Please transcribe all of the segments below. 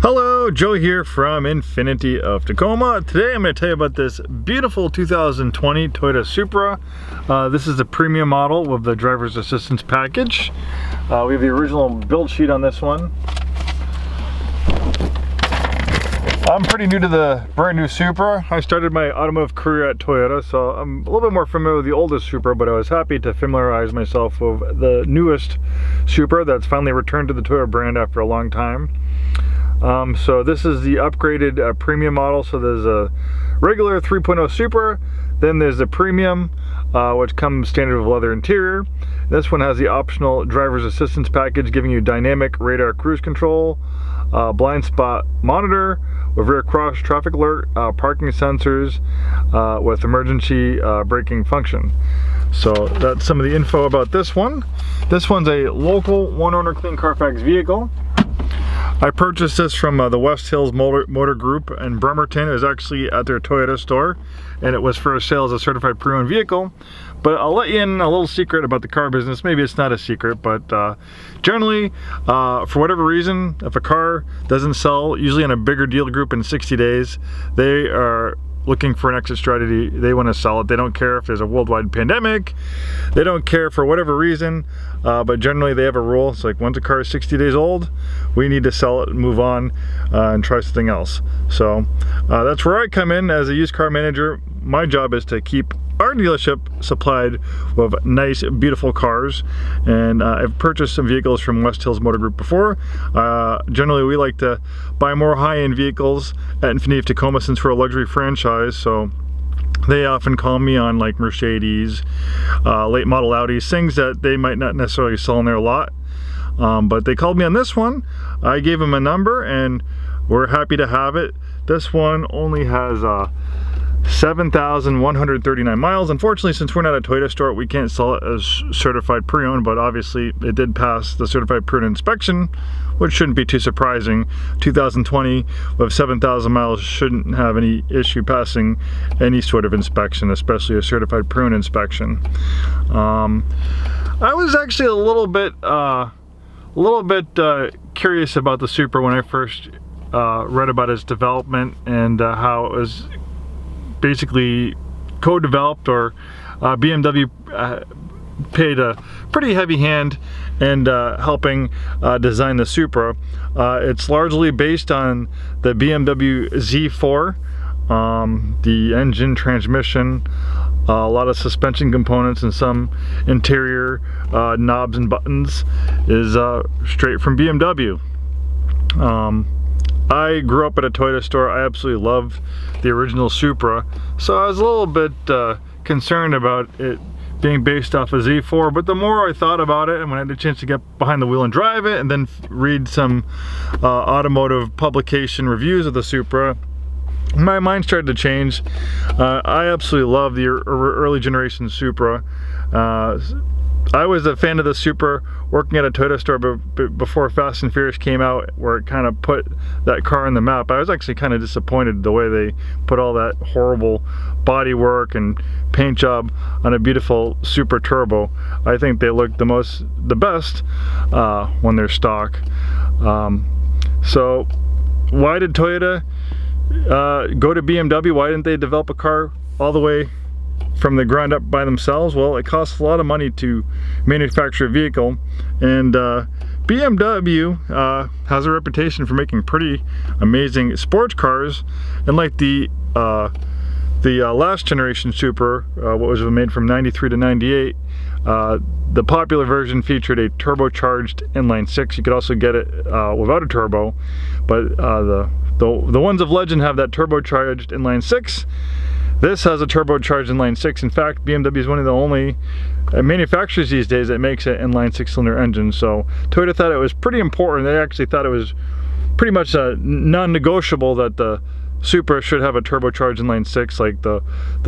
Hello, Joe here from Infiniti of Tacoma. Today I'm going to tell you about this beautiful 2020 Toyota Supra. This is the premium model with the driver's assistance package. We have the original build sheet on this one. I'm pretty new to the brand new Supra. I started my automotive career at Toyota, so I'm a little bit more familiar with the oldest Supra, but I was happy to familiarize myself with the newest Supra that's finally returned to the Toyota brand after a long time. So this is the upgraded premium model. So there's a regular 3.0 Supra, then there's the premium, which comes standard with leather interior. This one has the optional driver's assistance package, giving you dynamic radar cruise control, blind spot monitor with rear cross traffic alert, parking sensors with emergency braking function. So that's some of the info about this one. This one's a local one-owner clean Carfax vehicle. I purchased this from the West Hills Motor Group in Bremerton. It was actually at their Toyota store, and it was for sale as a certified pre-owned vehicle. But I'll let you in a little secret about the car business. Maybe it's not a secret, but generally, for whatever reason, if a car doesn't sell, usually in a bigger dealer group in 60 days, they are looking for an exit strategy. They want to sell it. They don't care if there's a worldwide pandemic. They don't care for whatever reason, but generally they have a rule. It's like, once a car is 60 days old, we need to sell it and move on and try something else. So that's where I come in as a used car manager. My job is to keep our dealership supplied with nice, beautiful cars, and I've purchased some vehicles from West Hills Motor Group before. Generally, we like to buy more high-end vehicles at Infiniti of Tacoma since we're a luxury franchise, so they often call me on like Mercedes, late model Audis, things that they might not necessarily sell in their lot. But they called me on this one. I gave them a number, and we're happy to have it. This one only has 7,139 miles. Unfortunately, since we're not a Toyota store, we can't sell it as certified pre-owned, but obviously it did pass the certified pre-owned inspection, which shouldn't be too surprising. 2020 with 7,000 miles shouldn't have any issue passing any sort of inspection, especially a certified pre-owned inspection. I was actually a little bit curious about the Supra when I first read about its development and how it was basically co-developed, or BMW paid a pretty heavy hand in helping design the Supra. It's largely based on the BMW Z4, the engine, transmission, a lot of suspension components, and some interior knobs and buttons is straight from BMW. I grew up at a Toyota store. I absolutely loved the original Supra, so I was a little bit concerned about it being based off a Z4, but the more I thought about it, and when I had a chance to get behind the wheel and drive it, and then read some automotive publication reviews of the Supra, my mind started to change. I absolutely love the early generation Supra. I was a fan of the Supra working at a Toyota store before Fast and Furious came out, where it kind of put that car on the map. I was actually kind of disappointed the way they put all that horrible body work and paint job on a beautiful Supra Turbo. I think they look the best when they're stock. So why did Toyota go to BMW? Why didn't they develop a car all the way from the ground up by themselves? Well, it costs a lot of money to manufacture a vehicle, and BMW has a reputation for making pretty amazing sports cars. And like the last generation Supra, what was made from 93 to 98, the popular version featured a turbocharged inline 6. You could also get it without a turbo, but the ones of legend have that turbocharged inline 6. This has a turbocharged inline 6. In fact, BMW is one of the only manufacturers these days that makes an inline 6-cylinder engine. So Toyota thought it was pretty important. They actually thought it was pretty much non-negotiable that the Supra should have a turbocharged inline 6 like the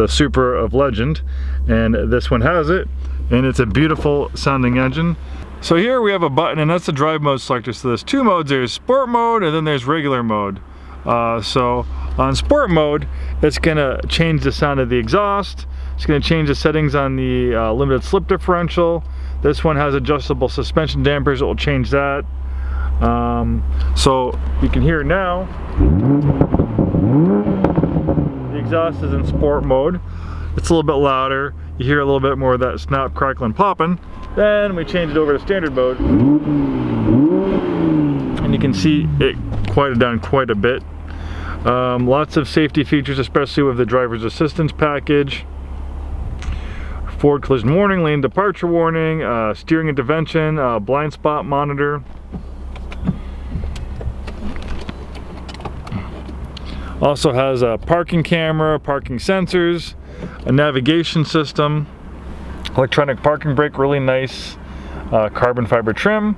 Supra of legend. And this one has it, and it's a beautiful sounding engine. So here we have a button, and that's the drive mode selector. So there's two modes. There's sport mode, and then there's regular mode. So on sport mode, it's going to change the sound of the exhaust. It's going to change the settings on the limited slip differential. This one has adjustable suspension dampers. It will change that. So you can hear now, the exhaust is in sport mode. It's a little bit louder. You hear a little bit more of that snap, crackle, and popping. Then we change it over to standard mode. And you can see it quieted down quite a bit. Lots of safety features, especially with the driver's assistance package. Forward collision warning, lane departure warning, steering intervention, blind spot monitor. Also has a parking camera, parking sensors, a navigation system, electronic parking brake, really nice carbon fiber trim.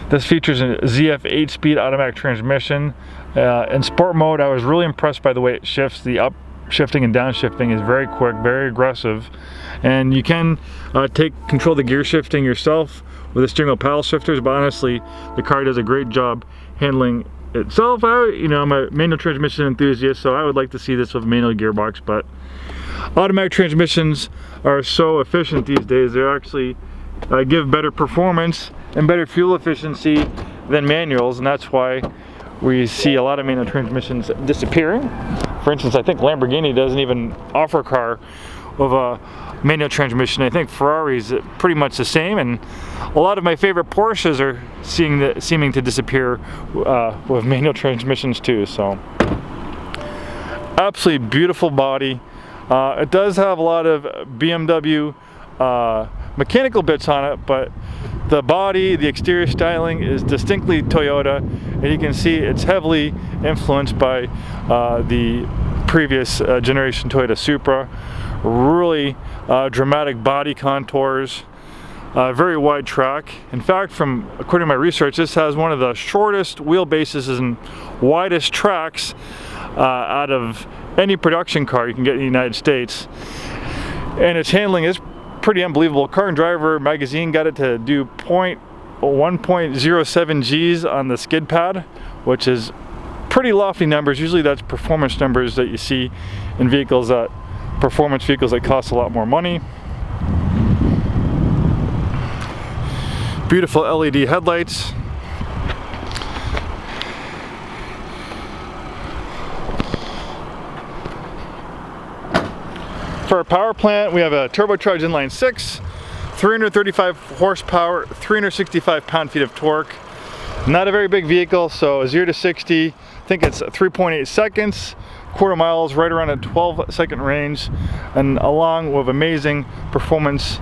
This features a ZF 8-speed automatic transmission. In sport mode, I was really impressed by the way it shifts. The upshifting and downshifting is very quick, very aggressive. And you can take control of the gear shifting yourself with the steering wheel paddle shifters, but honestly, the car does a great job handling itself. I'm a manual transmission enthusiast, so I would like to see this with a manual gearbox, but automatic transmissions are so efficient these days. They actually give better performance and better fuel efficiency than manuals, and that's why we see a lot of manual transmissions disappearing. For instance, I think Lamborghini doesn't even offer a car with a manual transmission. I think Ferrari's pretty much the same, and a lot of my favorite Porsches are seeming to disappear with manual transmissions too. So absolutely beautiful body. It does have a lot of BMW mechanical bits on it, but the body, the exterior styling is distinctly Toyota, and you can see it's heavily influenced by the previous generation Toyota Supra. Really dramatic body contours, very wide track. In fact, according to my research, this has one of the shortest wheelbases and widest tracks out of any production car you can get in the United States. And its handling is pretty unbelievable. Car and Driver magazine got it to do 1.07 Gs on the skid pad, which is pretty lofty numbers. Usually that's performance numbers that you see in performance vehicles that cost a lot more money. Beautiful LED headlights. For our power plant, we have a turbocharged inline 6, 335 horsepower, 365 pound-feet of torque. Not a very big vehicle, so 0 to 60, I think it's 3.8 seconds, quarter miles, right around a 12-second range, and along with amazing performance,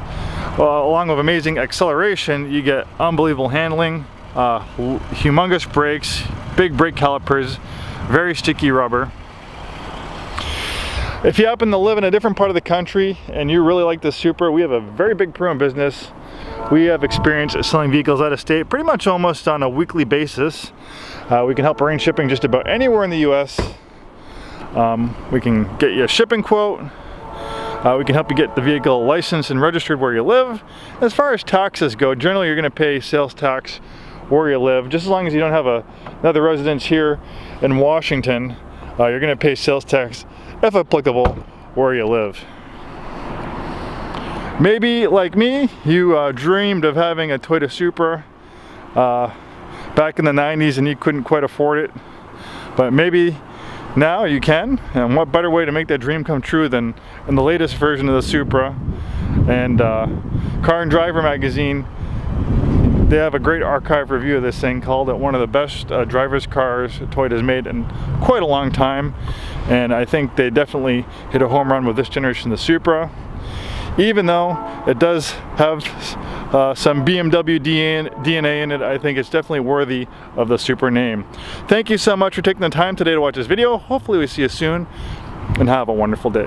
along with amazing acceleration, you get unbelievable handling, humongous brakes, big brake calipers, very sticky rubber. If you happen to live in a different part of the country and you really like the Supra, we have a very big pre-owned business. We have experience selling vehicles out of state pretty much almost on a weekly basis. We can help arrange shipping just about anywhere in the US. We can get you a shipping quote. We can help you get the vehicle licensed and registered where you live. As far as taxes go, generally you're going to pay sales tax where you live. Just as long as you don't have another residence here in Washington, you're going to pay sales tax, if applicable, where you live. Maybe, like me, you dreamed of having a Toyota Supra back in the 90s and you couldn't quite afford it. But maybe now you can, and what better way to make that dream come true than in the latest version of the Supra. And Car and Driver magazine, they have a great archive review of this thing, called it one of the best driver's cars Toyota's made in quite a long time. And I think they definitely hit a home run with this generation of the Supra. Even though it does have some BMW DNA in it, I think it's definitely worthy of the Supra name. Thank you so much for taking the time today to watch this video. Hopefully we see you soon, and have a wonderful day.